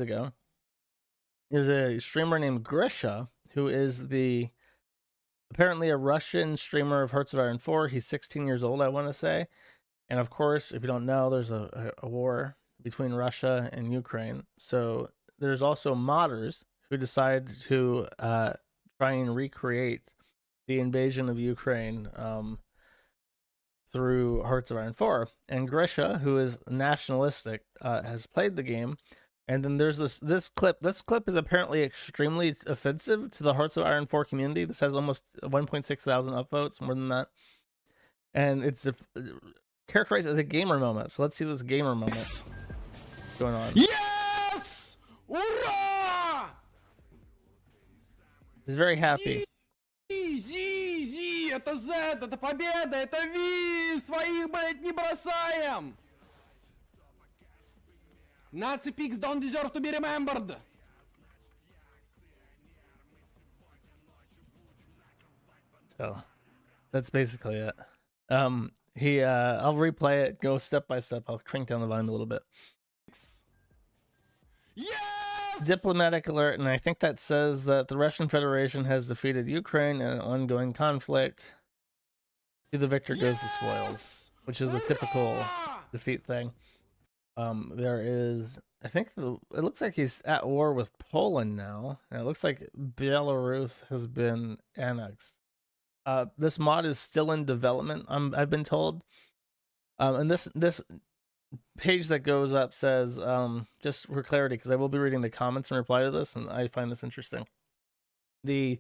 ago, there's a streamer named Grisha who is apparently a Russian streamer of Hearts of Iron 4. He's 16 years old, I want to say. And of course, if you don't know, there's a war between Russia and Ukraine. So there's also modders who decide to try and recreate the invasion of Ukraine through Hearts of Iron 4. And Grisha, who is nationalistic, has played the game. And then there's this clip. This clip is apparently extremely offensive to the Hearts of Iron 4 community. This has almost 1.6 thousand upvotes, more than that. And it's characterized as a gamer moment. So let's see this gamer moment going on. Yes! Ура! He's very happy. Зи, это Z, это победа, это V, своих, блять, не бросаем! Nazi pigs don't deserve to be remembered! So that's basically it. I'll replay it, go step by step. I'll crank down the volume a little bit. Yes! Diplomatic alert, and I think that says that the Russian Federation has defeated Ukraine in an ongoing conflict. To the victor goes the spoils, which is the typical defeat thing. There is, I think, it looks like he's at war with Poland now, and it looks like Belarus has been annexed. This mod is still in development, I've been told. And this page that goes up says, just for clarity, because I will be reading the comments in reply to this, and I find this interesting. The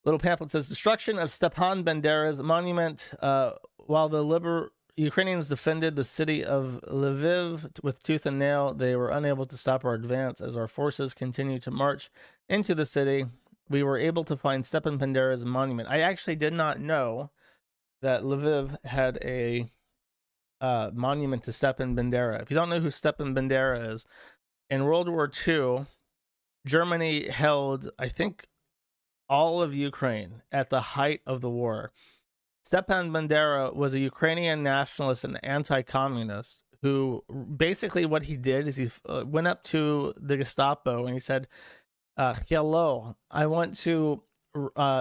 little pamphlet says, destruction of Stepan Bandera's monument. While the Ukrainians defended the city of Lviv with tooth and nail, they were unable to stop our advance as our forces continued to march into the city. We were able to find Stepan Bandera's monument. I actually did not know that Lviv had a monument to Stepan Bandera. If you don't know who Stepan Bandera is, in World War II, Germany held, I think, all of Ukraine at the height of the war. Stepan Bandera was a Ukrainian nationalist and anti-communist who basically what he did is he went up to the Gestapo and he said, hello, I want to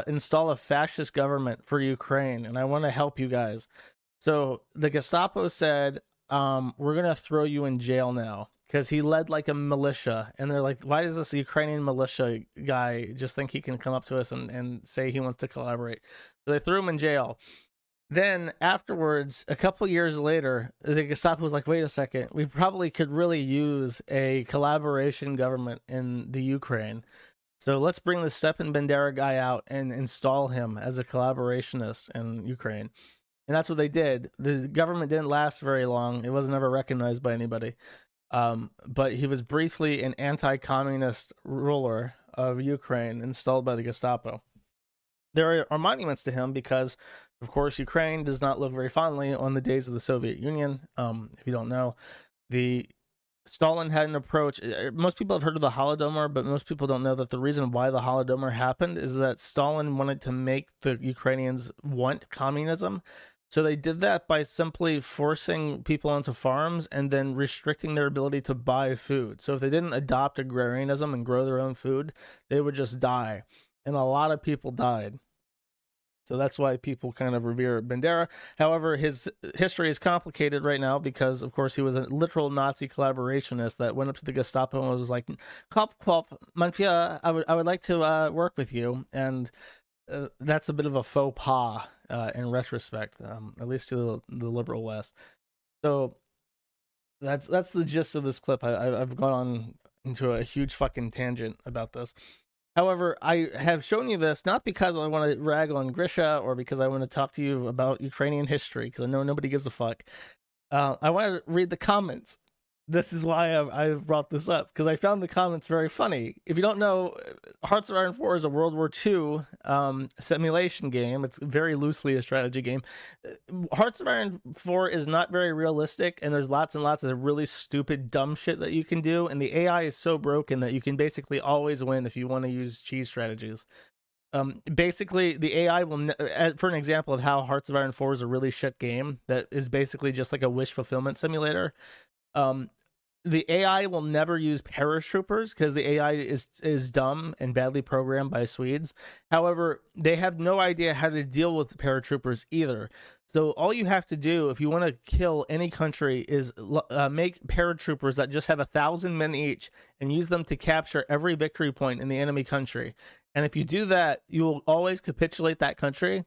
install a fascist government for Ukraine and I want to help you guys. So the Gestapo said, we're going to throw you in jail now, because he led like a militia. And they're like, why does this Ukrainian militia guy just think he can come up to us and say he wants to collaborate? So they threw him in jail. Then afterwards, a couple years later, the Gestapo was like, wait a second, we probably could really use a collaboration government in the Ukraine. So let's bring the Stepan Bandera guy out and install him as a collaborationist in Ukraine. And that's what they did. The government didn't last very long. It wasn't ever recognized by anybody. But he was briefly an anti-communist ruler of Ukraine installed by the Gestapo. There are monuments to him because, of course, Ukraine does not look very fondly on the days of the Soviet Union. If you don't know, Stalin had an approach. Most people have heard of the Holodomor, but most people don't know that the reason why the Holodomor happened is that Stalin wanted to make the Ukrainians want communism. So they did that by simply forcing people onto farms and then restricting their ability to buy food. So if they didn't adopt agrarianism and grow their own food, they would just die. And a lot of people died. So that's why people kind of revere Bandera. However, his history is complicated right now because, of course, he was a literal Nazi collaborationist that went up to the Gestapo and was like, "Kop, Manfia, I would like to work with you." And that's a bit of a faux pas in retrospect, at least to the liberal West. So that's the gist of this clip. I've gone on into a huge fucking tangent about this. However, I have shown you this not because I want to rag on Grisha or because I want to talk to you about Ukrainian history, because I know nobody gives a fuck. I want to read the comments. This is why I brought this up, because I found the comments very funny. If you don't know, Hearts of Iron 4 is a World War II simulation game. It's very loosely a strategy game. Hearts of Iron 4 is not very realistic, and there's lots and lots of really stupid, dumb shit that you can do, and the AI is so broken that you can basically always win if you want to use cheese strategies. Basically, the AI will, for an example of how Hearts of Iron 4 is a really shit game that is basically just like a wish fulfillment simulator, the AI will never use paratroopers because the AI is dumb and badly programmed by Swedes. However, they have no idea how to deal with paratroopers either. So all you have to do if you want to kill any country is make paratroopers that just have 1,000 men each and use them to capture every victory point in the enemy country. And if you do that, you will always capitulate that country,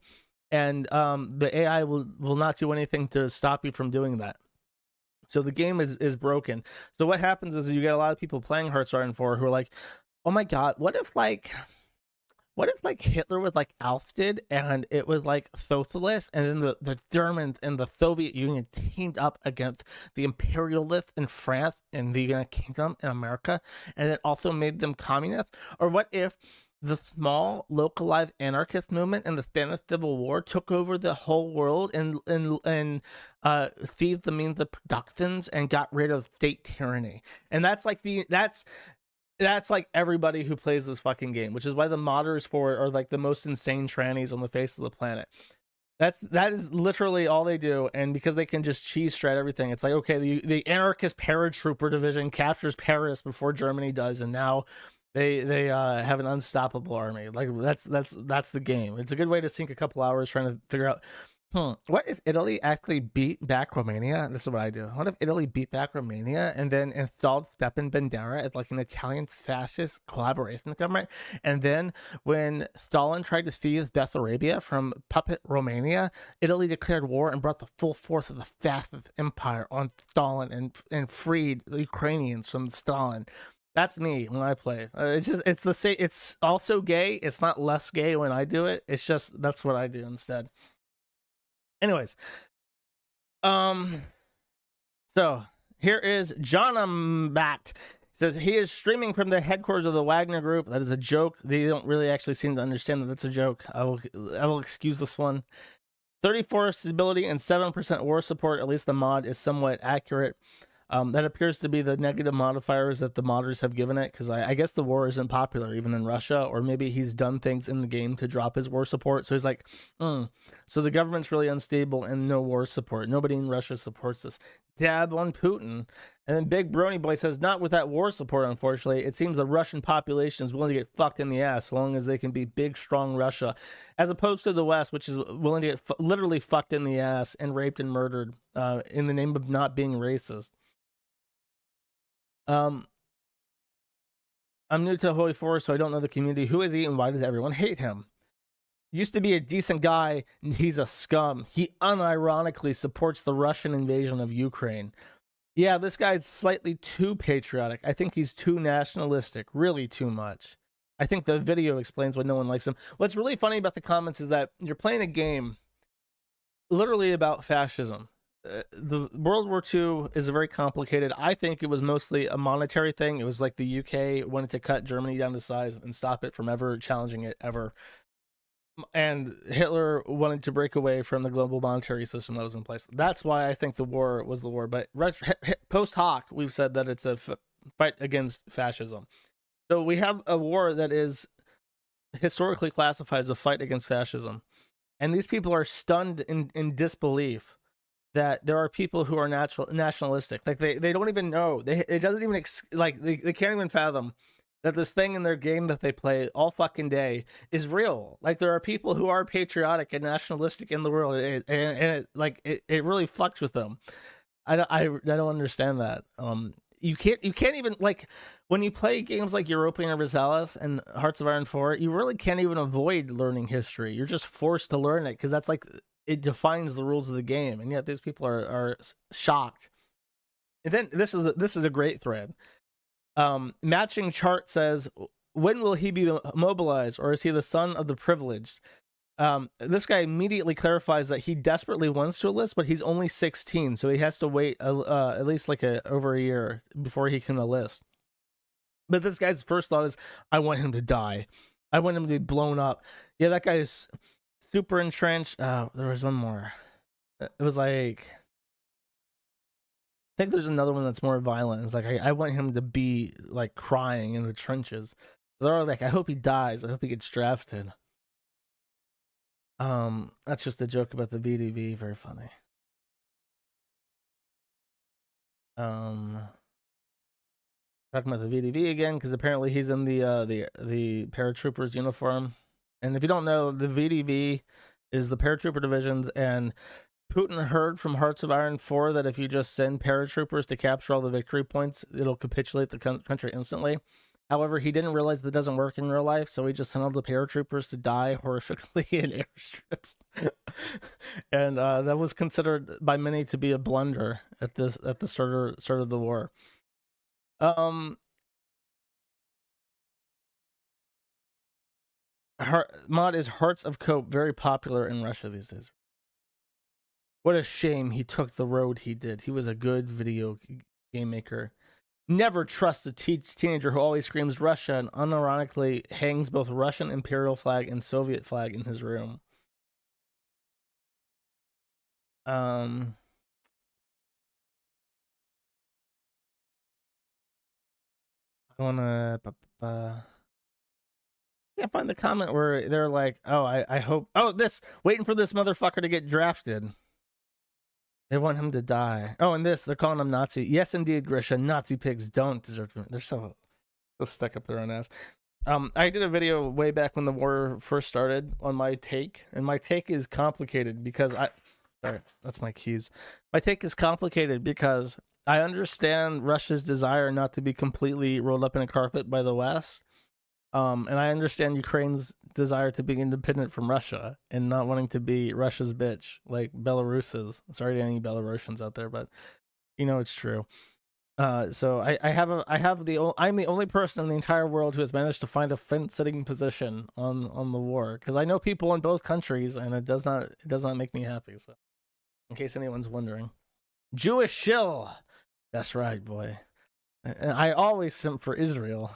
and the AI will not do anything to stop you from doing that. So the game is broken. So what happens is you get a lot of people playing Hearts 4 who are like, oh my god, what if like Hitler was like ousted and it was like socialist, and then the Germans and the Soviet Union teamed up against the imperialists in France and the United Kingdom in America, and it also made them communists? Or what if the small localized anarchist movement in the Spanish Civil War took over the whole world and seized the means of productions and got rid of state tyranny? And that's like that's like everybody who plays this fucking game, which is why the modders for it are like the most insane trannies on the face of the planet. That is literally all they do, and because they can just cheese shred everything, it's like, okay, the anarchist paratrooper division captures Paris before Germany does, and now they have an unstoppable army. Like that's the game. It's a good way to sink a couple hours trying to figure out, what if Italy actually beat back Romania? This is what I do. What if Italy beat back Romania and then installed Stepan Bandera as like an Italian fascist collaboration government? And then when Stalin tried to seize Bessarabia from puppet Romania, Italy declared war and brought the full force of the fascist empire on Stalin and freed the Ukrainians from Stalin. That's me when I play. It's the same. It's also gay. It's not less gay when I do it. It's just that's what I do instead. Anyways, so here is John Bat. Says he is streaming from the headquarters of the Wagner Group. That is a joke. They don't really actually seem to understand that that's a joke. I will excuse this one. 34 stability and 7% war support. At least the mod is somewhat accurate. That appears to be the negative modifiers that the modders have given it, because I guess the war isn't popular even in Russia, or maybe he's done things in the game to drop his war support. So he's like, so the government's really unstable and no war support. Nobody in Russia supports this. Dab on Putin. And then Big Brony Boy says, not with that war support, unfortunately. It seems the Russian population is willing to get fucked in the ass so long as they can be big, strong Russia, as opposed to the West, which is willing to get literally fucked in the ass and raped and murdered in the name of not being racist. I'm new to Holy Force, so I don't know the community. Who is he and why does everyone hate him? Used to be a decent guy, he's a scum. He unironically supports the Russian invasion of Ukraine. Yeah, this guy's slightly too patriotic. I think he's too nationalistic, really too much. I think the video explains why no one likes him. What's really funny about the comments is that you're playing a game literally about fascism. The World War II is a very complicated. I think it was mostly a monetary thing. It was like the UK wanted to cut Germany down to size and stop it from ever challenging it ever. And Hitler wanted to break away from the global monetary system that was in place. That's why I think the war was the war. But post hoc, we've said that it's a fight against fascism. So we have a war that is historically classified as a fight against fascism. And these people are stunned in disbelief that there are people who are nationalistic. Like they don't even know. It doesn't even they can't even fathom that this thing in their game that they play all fucking day is real. Like there are people who are patriotic and nationalistic in the world, and it really fucks with them. I don't understand that. You can't even, like, when you play games like Europa Universalis and Hearts of Iron 4, you really can't even avoid learning history. You're just forced to learn it because that's like, it defines the rules of the game, and yet these people are shocked. And then this is a great thread. Matching Chart says, when will he be mobilized, or is he the son of the privileged? This guy immediately clarifies that he desperately wants to enlist, but he's only 16, so he has to wait at least like over a year before he can enlist. But this guy's first thought is, I want him to die. I want him to be blown up. Yeah, that guy is super entrenched. There was one more. It was like, I think there's another one that's more violent. It's like, I want him to be like crying in the trenches. They're like, I hope he dies. I hope he gets drafted. That's just a joke about the VDV. Very funny. Talking about the VDV again, because apparently he's in the paratroopers uniform. And if you don't know, the VDV is the paratrooper divisions, and Putin heard from Hearts of Iron 4 that if you just send paratroopers to capture all the victory points, it'll capitulate the country instantly. However, he didn't realize that doesn't work in real life, so he just sent all the paratroopers to die horrifically in airstrips. And that was considered by many to be a blunder at the start of the war. Mod is Hearts of Cope, very popular in Russia these days. What a shame he took the road he did. He was a good video game maker. Never trust a teenager who always screams Russia and unironically hangs both Russian imperial flag and Soviet flag in his room. I wanna can't find the comment where they're like, oh, I hope, oh, waiting for this motherfucker to get drafted. They want him to die. Oh, and they're calling him Nazi. Yes, indeed, Grisha. Nazi pigs don't deserve to. They're so stuck up their own ass. I did a video way back when the war first started on my take, and my take is complicated because sorry, that's my keys. My take is complicated because I understand Russia's desire not to be completely rolled up in a carpet by the West. And I understand Ukraine's desire to be independent from Russia and not wanting to be Russia's bitch like Belarus's. Sorry to any Belarusians out there, but you know it's true. So I'm the only person in the entire world who has managed to find a fence-sitting position on the war, because I know people in both countries, and it does not make me happy. So, in case anyone's wondering, Jewish shill. That's right, boy. I always simp for Israel.